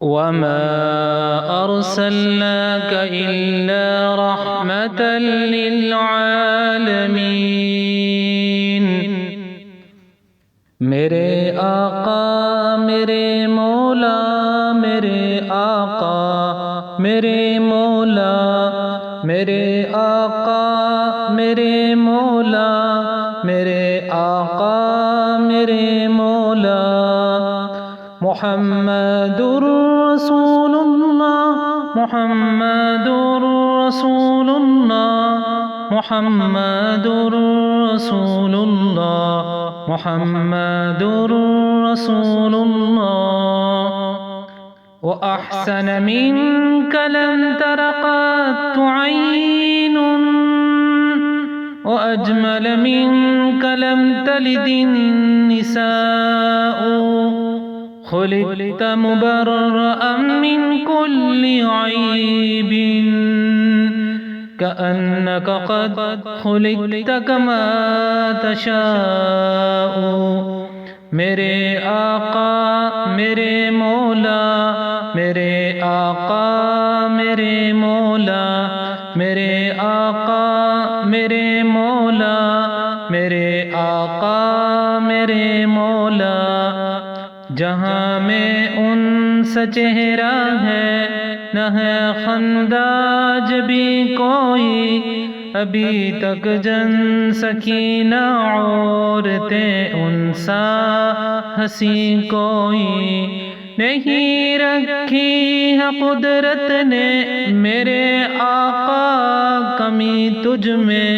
وما أرسلناك إلا رحمة للعالمين۔ میرے آقا میرے مولا، میرے آقا میرے مولا، میرے آقا میرے مولا، میرے آقا میرے مولا۔ محمد رسول اللہ، محمد رسول اللہ، محمد رسول اللہ، محمد رسول اللہ۔ وأحسن منك لم تر قط عين، وأجمل منك لم تلد النساء، خلقت مبرأ من كل عيب، كأنك قد خلقت كما تشاء۔ میرے آقا میرے مولا، میرے آقا میرے مولا، میرے آقا میرے مولا، میرے آقا میرے مولا۔ جہاں میں ان سا چہرہ ہے، نہ ہے خنداج بھی کوئی، ابھی تک جن سکینہ عورتیں ان سا ہنسی کوئی نہیں رکھی ہے قدرت نے میرے آقا کمی تجھ میں،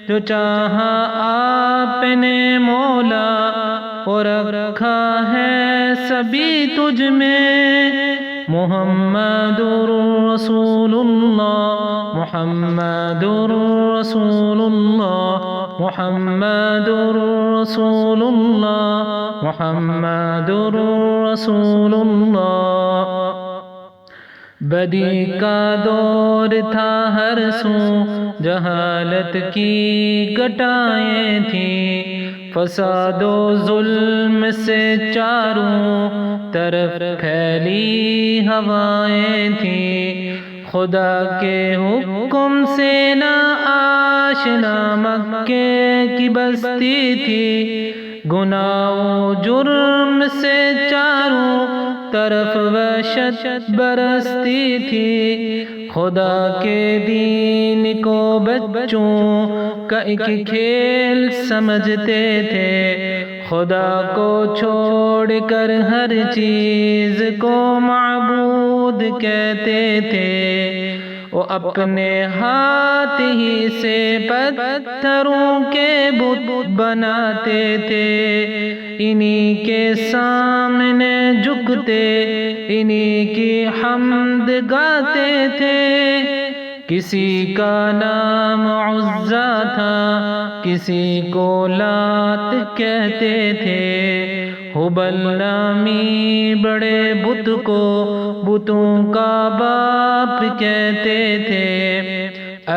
جو چاہا آپ نے مولا وہ رکھا ہے سبھی تجھ میں۔ محمد رسول اللہ، محمد رسول اللہ، محمد رسول اللہ، محمد رسول اللہ۔ بدی کا دور تھا ہر سو، جہالت کی گٹائیں تھیں، فساد و ظلم سے چاروں طرف پھیلی ہوائیں تھیں، خدا کے حکم سے نہ آشنا مکے کی بستی تھی، گناہ و جرم سے چاروں طرف وحشت برستی تھی، خدا کے دین کو بچوں کا ایک کھیل سمجھتے تھے، خدا کو چھوڑ کر ہر چیز کو معبود کہتے تھے، وہ اپنے ہاتھ ہی سے پتھروں کے بت بناتے تھے، انہی کے سامنے جھکتے انہی کی حمد گاتے تھے۔ کسی کا نام عزا تھا، کسی کو لات کہتے تھے، ہبل نامی بڑے بت کو بتوں کا باپ کہتے تھے،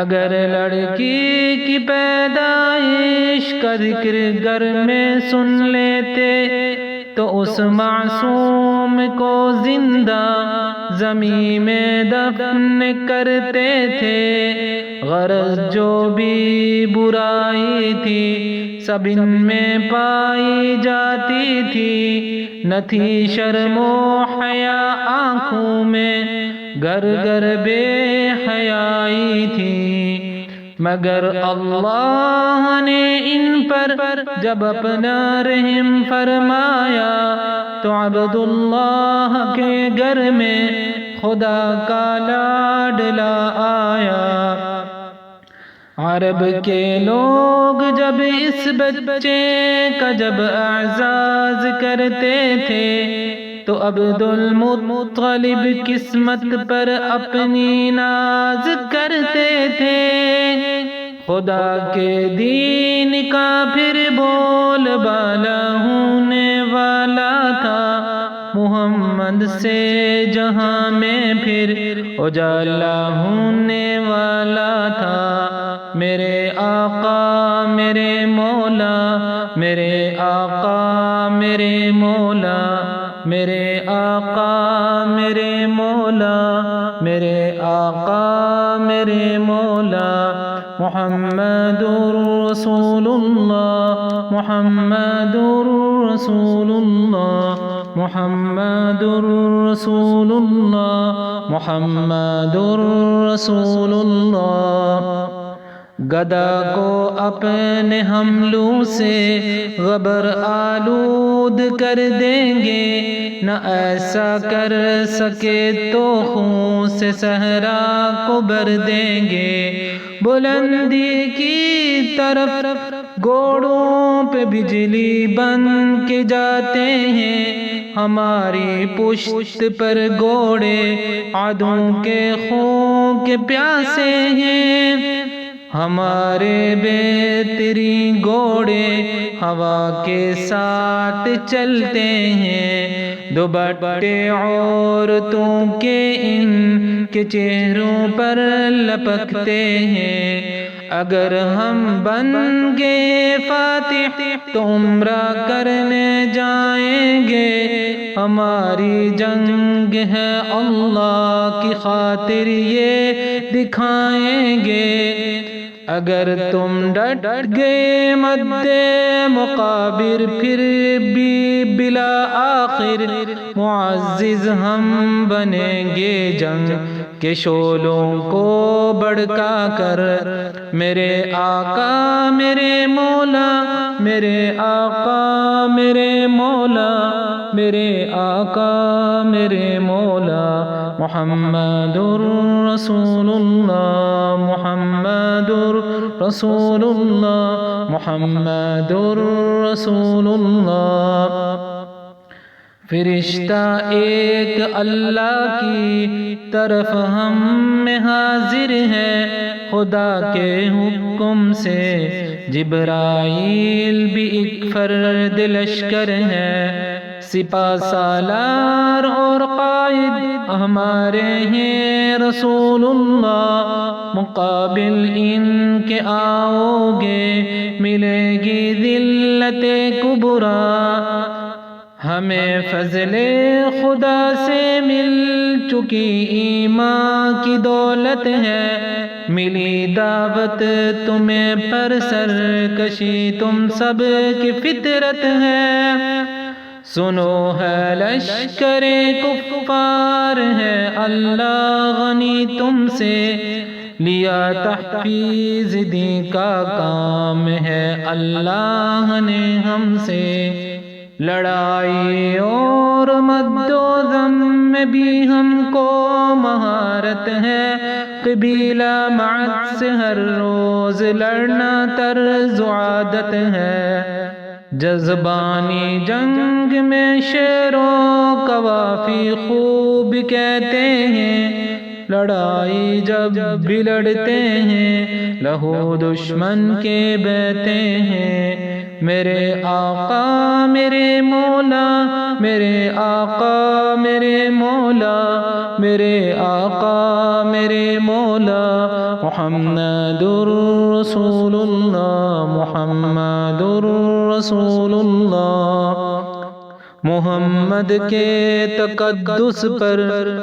اگر لڑکی کی پیدائش کا ذکر گھر میں سن لیتے تو اس معصوم کو زندہ زمین میں دفن کرتے تھے، غرض جو بھی برائی تھی سب ان میں پائی جاتی تھی، نہ تھی شرم و حیا آنکھوں میں، گر گر بے حیائی تھی، مگر اللہ نے ان پر جب اپنا رحم فرمایا تو عبداللہ کے گھر میں خدا کا لاڈلا آیا۔ عرب کے لوگ جب اس بچے کا جب اعزاز کرتے تھے تو عبد المطلب قسمت پر اپنی ناز کرتے تھے، خدا کے دین کا پھر بول بالا ہونے والا تھا، محمد سے جہاں میں پھر اجالا ہونے والا تھا، میرے آقا میرے مولا، میرے آقا میرے مولا، میرے آقا میرے میرے مولا میرے آقا میرے مولا محمد رسول اللہ محمد رسول اللہ محمد رسول اللہ محمد رسول اللہ گدا کو اپنے حملوں سے غبر آلود کر دیں گے نہ ایسا کر سکے تو خون سے صحرا کو بھر دیں گے بلندی کی طرف گھوڑوں پہ بجلی بن کے جاتے ہیں ہماری پشت پر گھوڑے عدو کے خون کے پیاسے ہیں ہمارے بہترین گھوڑے ہوا کے ساتھ چلتے ہیں دوپٹے عورتوں کے ان کے چہروں پر لپکتے ہیں اگر ہم بن گئے فاتح تو عمرہ کرنے جائیں گے ہماری جنگ ہے اللہ کی خاطر یہ دکھائیں گے اگر تم ڈٹ گئے مد مقابر پھر بھی بلا آخر معزز ہم بنیں گے جنگ کے شعلوں کو بڑکا کر میرے آقا میرے مولا میرے آقا میرے مولا میرے آقا میرے مولا محمد رسول اللہ محمد رسول اللہ محمد رسول اللہ فرشتہ ایک اللہ کی طرف ہم میں حاضر ہے خدا کے حکم سے جبرائیل بھی ایک فرد لشکر ہے سپہ سالار اور قائد ہمارے ہیں رسول اللہ مقابل ان کے آؤ گے ملے گی ذلت کبریٰ ہمیں فضل خدا سے مل چکی ایمان کی دولت ہے ملی دعوت تمہیں پر سرکشی تم سب کی فطرت ہے سنو ہے لشکر کفار ہے اللہ غنی تم سے لیا تحفیظ دین کا کام ہے اللہ نے ہم سے لڑائی اور مد و ذم میں بھی ہم کو مہارت ہے قبیلہ معد سے ہر روز لڑنا طرز عادت ہے جذبانی جنگ میں شعر و قوافی خوب کہتے ہیں لڑائی جب بھی لڑتے ہیں لہو دشمن کے بہتے ہیں میرے آقا میرے مولا میرے آقا میرے مولا میرے آقا میرے مولا محمد رسول اللہ محمد رسول اللہ محمد کے تقدس پر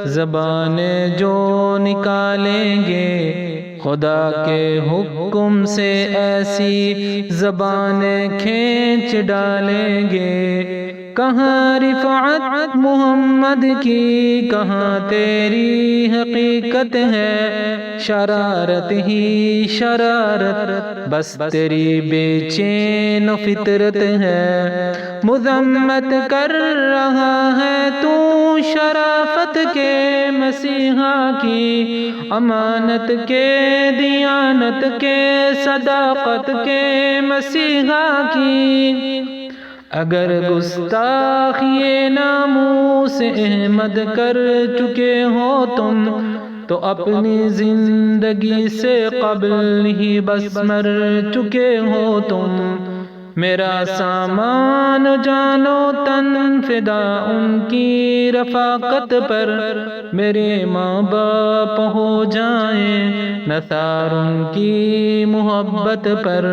زبانیں جو نکالیں گے خدا کے حکم سے ایسی زبانیں کھینچ ڈالیں گے کہاں رفعت محمد کی کہاں تیری حقیقت ہے شرارت ہی شرارت بس تیری بے چین فطرت ہے مذمت کر رہا ہے تو شرافت کے مسیحا کی امانت کے دیانت کے صداقت کے مسیحا کی اگر گستاخی ناموس احمد کر چکے ہو تم تو اپنی زندگی سے قبل ہی بس مر چکے ہو تم میرا سامان جانو تن فدا ان کی رفاقت پر میرے ماں باپ ہو جائیں نثار ان کی محبت پر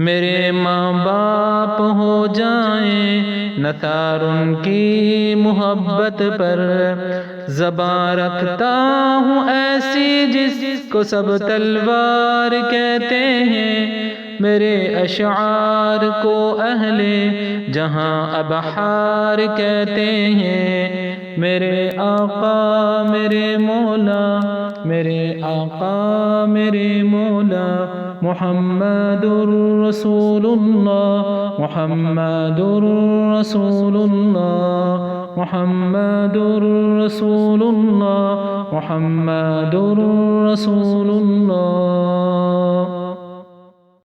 میرے ماں باپ ہو جائیں نثار ان کی محبت پر، زباں رکھتا ہوں ایسی جس کو سب تلوار کہتے ہیں، میرے اشعار کو اہل جہاں ابحار کہتے ہیں، میرے آقا میرے مولا، میرے آقا میرے مولا، محمد رسول اللہ، محمد رسول اللہ، محمد رسول اللہ، محمد رسول اللہ۔